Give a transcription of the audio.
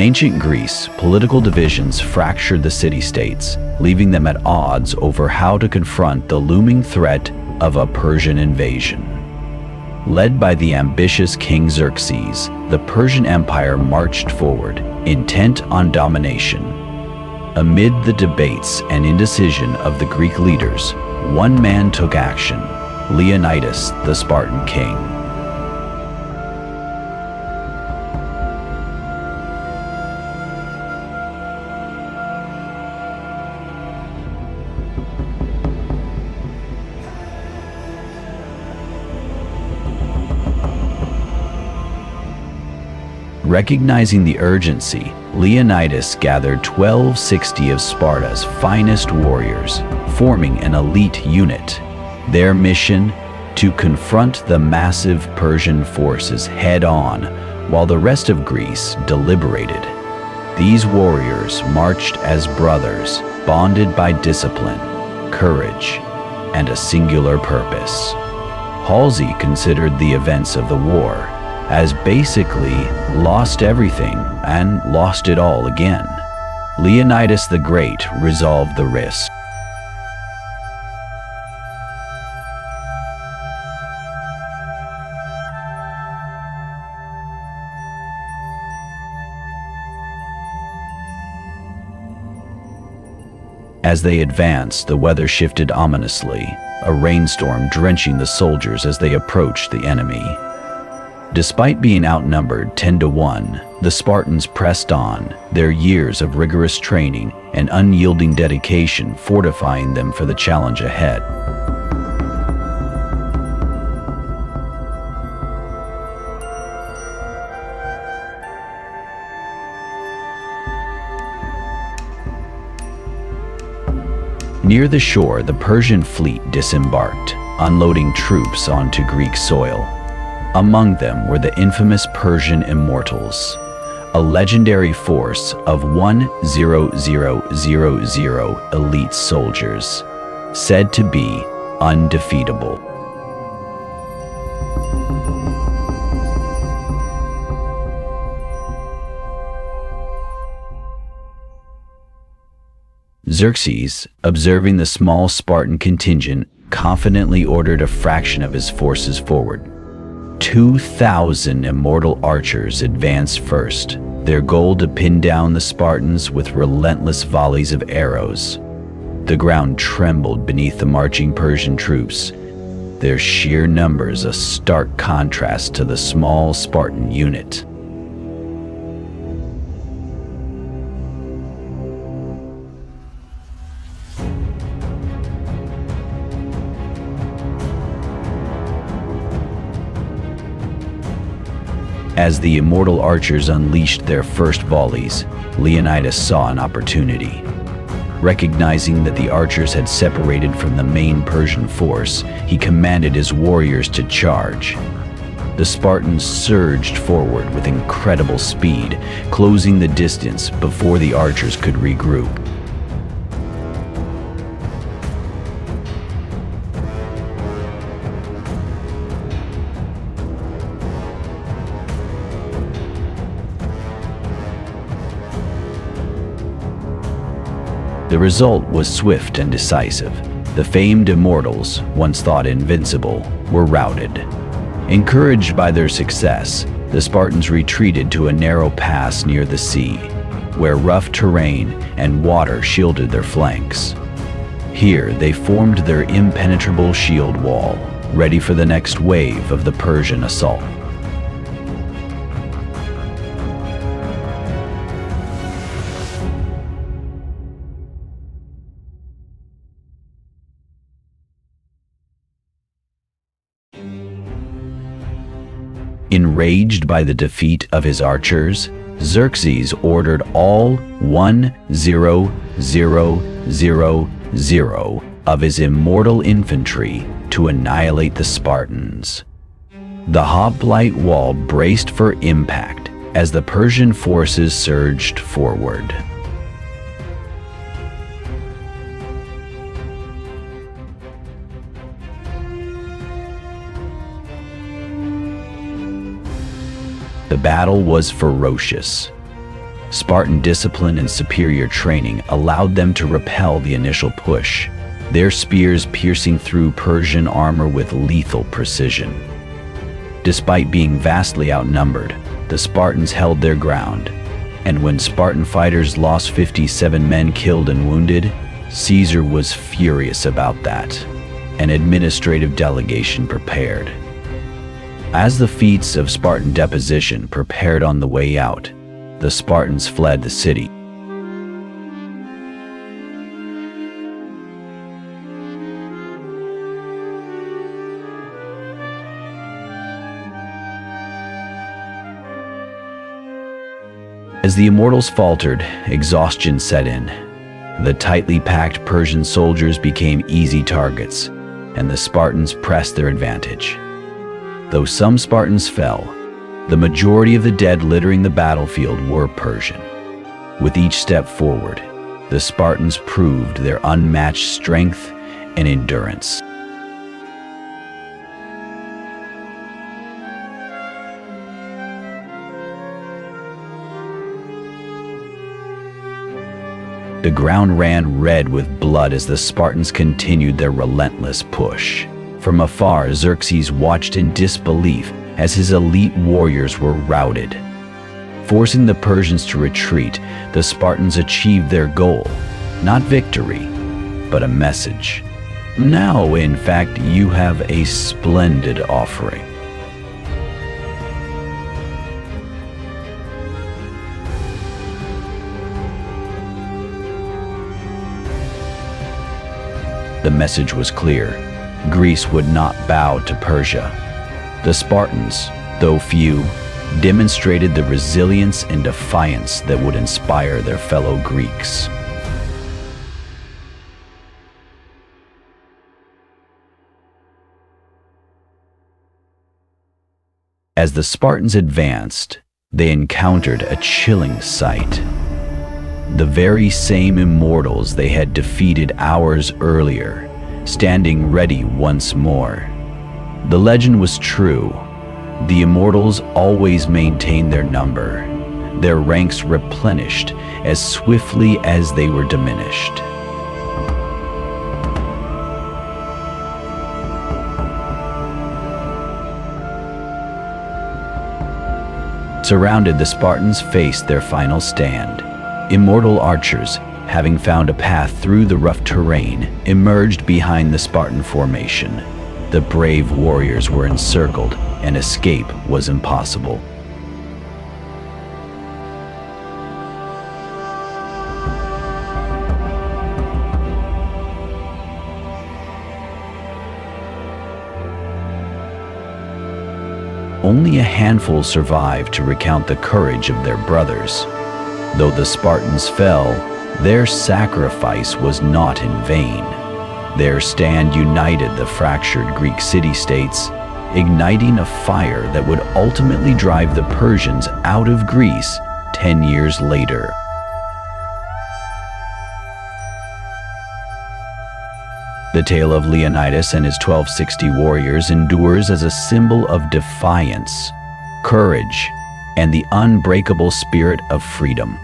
In ancient Greece, political divisions fractured the city-states, leaving them at odds over how to confront the looming threat of a Persian invasion. Led by the ambitious King Xerxes, the Persian Empire marched forward, intent on domination. Amid the debates and indecision of the Greek leaders, one man took action: Leonidas, the Spartan king. Recognizing the urgency, Leonidas gathered 1,260 of Sparta's finest warriors, forming an elite unit. Their mission? To confront the massive Persian forces head-on, while the rest of Greece deliberated. These warriors marched as brothers, bonded by discipline, courage, and a singular purpose. Halsey considered the events of the war as basically lost everything and lost it all again. Leonidas the Great resolved the risk. As they advanced, the weather shifted ominously, a rainstorm drenching the soldiers as they approached the enemy. Despite being outnumbered 10-1, the Spartans pressed on, their years of rigorous training and unyielding dedication fortifying them for the challenge ahead. Near the shore, the Persian fleet disembarked, unloading troops onto Greek soil. Among them were the infamous Persian Immortals, a legendary force of 1,000 elite soldiers, said to be unbeatable. Xerxes, observing the small Spartan contingent, confidently ordered a fraction of his forces forward. 2,000 immortal archers advanced first, their goal to pin down the Spartans with relentless volleys of arrows. The ground trembled beneath the marching Persian troops, their sheer numbers a stark contrast to the small Spartan unit. As the immortal archers unleashed their first volleys, Leonidas saw an opportunity. Recognizing that the archers had separated from the main Persian force, he commanded his warriors to charge. The Spartans surged forward with incredible speed, closing the distance before the archers could regroup. The result was swift and decisive. The famed Immortals, once thought invincible, were routed. Encouraged by their success, the Spartans retreated to a narrow pass near the sea, where rough terrain and water shielded their flanks. Here they formed their impenetrable shield wall, ready for the next wave of the Persian assault. Enraged by the defeat of his archers, Xerxes ordered all 1,000 of his immortal infantry to annihilate the Spartans. The hoplite wall braced for impact as the Persian forces surged forward. The battle was ferocious. Spartan discipline and superior training allowed them to repel the initial push, their spears piercing through Persian armor with lethal precision. Despite being vastly outnumbered, the Spartans held their ground, and when Spartan fighters lost 57 men killed and wounded, Caesar was furious about that. An administrative delegation prepared. As the feats of Spartan deposition prepared on the way out, the Spartans fled the city. As the Immortals faltered, exhaustion set in. The tightly packed Persian soldiers became easy targets, and the Spartans pressed their advantage. Though some Spartans fell, the majority of the dead littering the battlefield were Persian. With each step forward, the Spartans proved their unmatched strength and endurance. The ground ran red with blood as the Spartans continued their relentless push. From afar, Xerxes watched in disbelief as his elite warriors were routed. Forcing the Persians to retreat, the Spartans achieved their goal, not victory, but a message. Now, in fact, you have a splendid offering. The message was clear. Greece would not bow to Persia. The Spartans, though few, demonstrated the resilience and defiance that would inspire their fellow Greeks. As the Spartans advanced, they encountered a chilling sight. The very same Immortals they had defeated hours earlier, standing ready once more. The legend was true. The Immortals always maintained their number, their ranks replenished as swiftly as they were diminished. Surrounded, the Spartans faced their final stand. Immortal archers, having found a path through the rough terrain, emerged behind the Spartan formation. The brave warriors were encircled, and escape was impossible. Only a handful survived to recount the courage of their brothers. Though the Spartans fell, their sacrifice was not in vain. Their stand united the fractured Greek city-states, igniting a fire that would ultimately drive the Persians out of Greece 10 years later. The tale of Leonidas and his 1260 warriors endures as a symbol of defiance, courage, and the unbreakable spirit of freedom.